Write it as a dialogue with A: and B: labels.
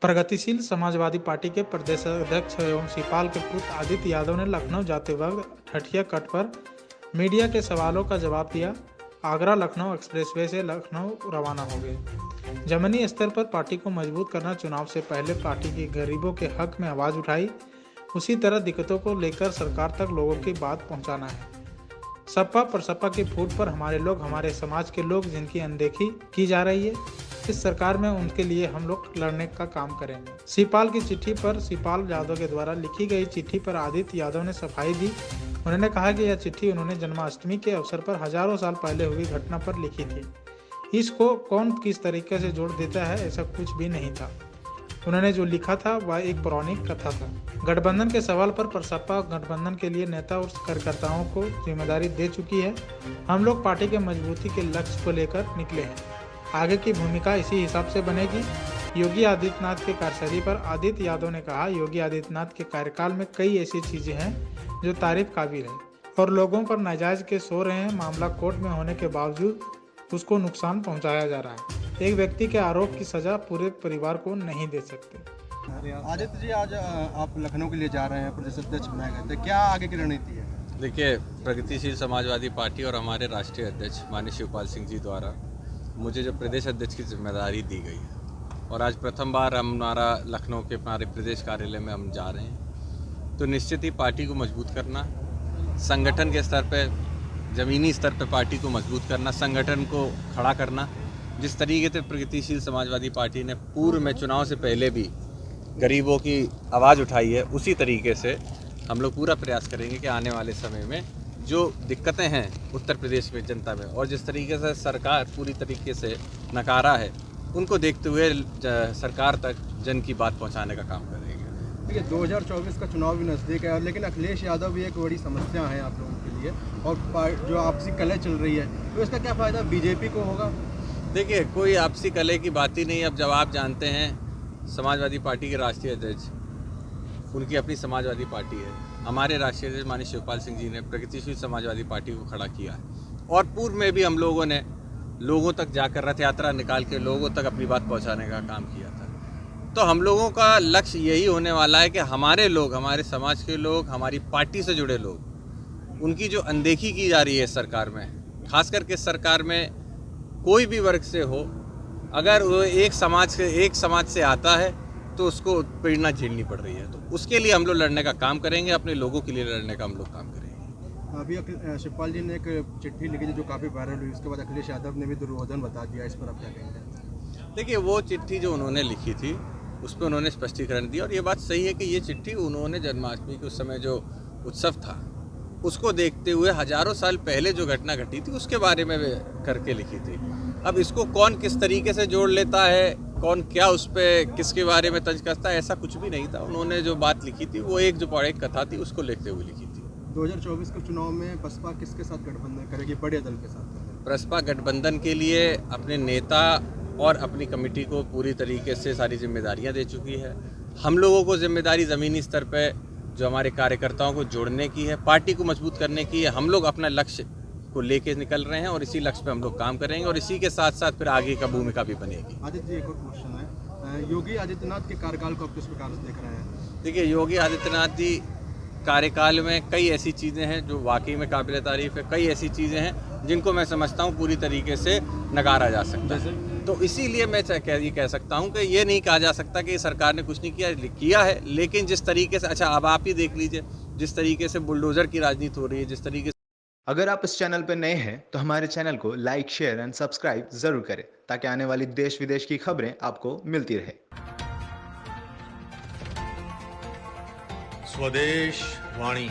A: प्रगतिशील समाजवादी पार्टी के प्रदेश अध्यक्ष एवं सीपाल के पुत्र आदित्य यादव ने लखनऊ जाते वक्त ठठिया कट पर मीडिया के सवालों का जवाब दिया। आगरा लखनऊ एक्सप्रेसवे से लखनऊ रवाना हो गए। जमीनी स्तर पर पार्टी को मजबूत करना, चुनाव से पहले पार्टी की गरीबों के हक में आवाज़ उठाई, उसी तरह दिक्कतों को लेकर सरकार तक लोगों की बात पहुंचाना है। सपा प्रसपा की फूट पर हमारे लोग, हमारे समाज के लोग जिनकी अनदेखी की जा रही है, इस सरकार में उनके लिए हम लोग लड़ने का काम करेंगे। सीपाल की चिट्ठी पर सीपाल यादव के द्वारा लिखी गई चिट्ठी पर आदित्य यादव ने सफाई दी। उन्होंने कहा कि यह चिट्ठी उन्होंने जन्माष्टमी के अवसर पर हजारों साल पहले हुई घटना पर लिखी थी। इसको कौन किस तरीके से जोड़ देता है, ऐसा कुछ भी नहीं था। उन्होंने जो लिखा था वह एक पौराणिक कथा था। गठबंधन के सवाल पर प्रसपा गठबंधन के लिए नेता और कार्यकर्ताओं को जिम्मेदारी दे चुकी है। हम लोग पार्टी के मजबूती के लक्ष्य को लेकर निकले हैं। आगे की भूमिका इसी हिसाब से बनेगी। योगी आदित्यनाथ के कार्यशैली पर आदित्य यादव ने कहा, योगी आदित्यनाथ के कार्यकाल में कई ऐसी चीजें हैं जो तारीफ काबिल है और लोगों पर नाजायज के सो रहे हैं। मामला कोर्ट में होने के बावजूद उसको नुकसान पहुंचाया जा रहा है। एक व्यक्ति के आरोप की सजा पूरे परिवार को नहीं दे सकते।
B: आदित्य जी, आज आप लखनऊ के लिए जा रहे हैं, प्रदेश अध्यक्ष बनाए गए थे, क्या आगे की रणनीति है?
C: देखिए, प्रगतिशील समाजवादी पार्टी और हमारे राष्ट्रीय अध्यक्ष माननीय शिवपाल सिंह जी द्वारा मुझे जो प्रदेश अध्यक्ष की जिम्मेदारी दी गई है और आज प्रथम बार हमारा लखनऊ के हमारे प्रदेश कार्यालय में हम जा रहे हैं, तो निश्चित ही पार्टी को मजबूत करना, संगठन के स्तर पर, ज़मीनी स्तर पर पार्टी को मजबूत करना, संगठन को खड़ा करना। जिस तरीके से प्रगतिशील समाजवादी पार्टी ने पूर्व में चुनाव से पहले भी गरीबों की आवाज़ उठाई है, उसी तरीके से हम लोग पूरा प्रयास करेंगे कि आने वाले समय में जो दिक्कतें हैं उत्तर प्रदेश में जनता में, और जिस तरीके से सरकार पूरी तरीके से नकारा है, उनको देखते हुए सरकार तक जन की बात पहुंचाने का काम करेंगे।
B: देखिए, 2024 का चुनाव भी नज़दीक है, लेकिन अखिलेश यादव भी एक बड़ी समस्या है आप लोगों के लिए, और जो आपसी कलह चल रही है, तो इसका क्या फ़ायदा बीजेपी को होगा?
C: देखिए, कोई आपसी कलह की बात ही नहीं। अब जब आप जानते हैं, समाजवादी पार्टी के राष्ट्रीय अध्यक्ष, उनकी अपनी समाजवादी पार्टी है। हमारे राष्ट्रीय अध्यक्ष माननीय शिवपाल सिंह जी ने प्रगतिशील समाजवादी पार्टी को खड़ा किया है और पूर्व में भी हम लोगों ने लोगों तक जाकर रथ यात्रा निकाल के लोगों तक अपनी बात पहुंचाने का काम किया था। तो हम लोगों का लक्ष्य यही होने वाला है कि हमारे लोग, हमारे समाज के लोग, हमारी पार्टी से जुड़े लोग, उनकी जो अनदेखी की जा रही है सरकार में, खास करके सरकार में कोई भी वर्ग से हो, अगर वो एक समाज से आता है तो उसको प्रेरणा झेलनी पड़ रही है। तो उसके लिए हम लोग लड़ने का काम करेंगे, अपने लोगों के लिए लड़ने का हम लोग काम करेंगे।
B: अभी शिवपाल जी ने एक चिट्ठी लिखी जो काफ़ी वायरल हुई, उसके बाद अखिलेश यादव ने भी दुर्योधन बता दिया, इस पर आप क्या कहेंगे?
C: देखिए, वो चिट्ठी जो उन्होंने लिखी थी उस पर उन्होंने स्पष्टीकरण दिया, और ये बात सही है कि ये चिट्ठी उन्होंने जन्माष्टमी के उस समय जो उत्सव था उसको देखते हुए हजारों साल पहले जो घटना घटी थी उसके बारे में करके लिखी थी। अब इसको कौन किस तरीके से जोड़ लेता है, कौन क्या उस पर किसके बारे में तंज कसता है, ऐसा कुछ भी नहीं था। उन्होंने जो बात लिखी थी वो एक जो पौराणिक कथा थी उसको लेते हुए लिखी थी।
B: 2024 के चुनाव में बसपा किसके साथ गठबंधन करेगी? बड़े दल के साथ?
C: बसपा गठबंधन के लिए अपने नेता और अपनी कमेटी को पूरी तरीके से सारी जिम्मेदारियां दे चुकी है। हम लोगों को जिम्मेदारी ज़मीनी स्तर पर जो हमारे कार्यकर्ताओं को जोड़ने की है, पार्टी को मजबूत करने की है। हम लोग अपना लक्ष्य को लेके निकल रहे हैं और इसी लक्ष्य पे हम लोग काम करेंगे और इसी के साथ साथ फिर आगे का भूमिका भी बनेगी।
B: आदित्य जी, एक और क्वेश्चन है, योगी आदित्यनाथ के कार्यकाल को आप किस प्रकार से देख रहे हैं?
C: देखिए, योगी आदित्यनाथ जी कार्यकाल में कई ऐसी चीज़ें हैं जो वाकई में काबिल तारीफ़ है, कई ऐसी चीज़ें हैं जिनको मैं समझता हूँ पूरी तरीके से नकारा जा सकता है। तो इसीलिए मैं ये कह सकता हूँ कि ये नहीं कहा जा सकता कि सरकार ने कुछ नहीं किया है, लेकिन जिस तरीके से, अच्छा अब आप ही देख लीजिए, जिस तरीके से बुलडोज़र की राजनीति हो रही है, जिस तरीके से।
D: अगर आप इस चैनल पर नए हैं तो हमारे चैनल को लाइक, शेयर एंड सब्सक्राइब जरूर करें ताकि आने वाली देश विदेश की खबरें आपको मिलती रहे।
E: स्वदेश वाणी।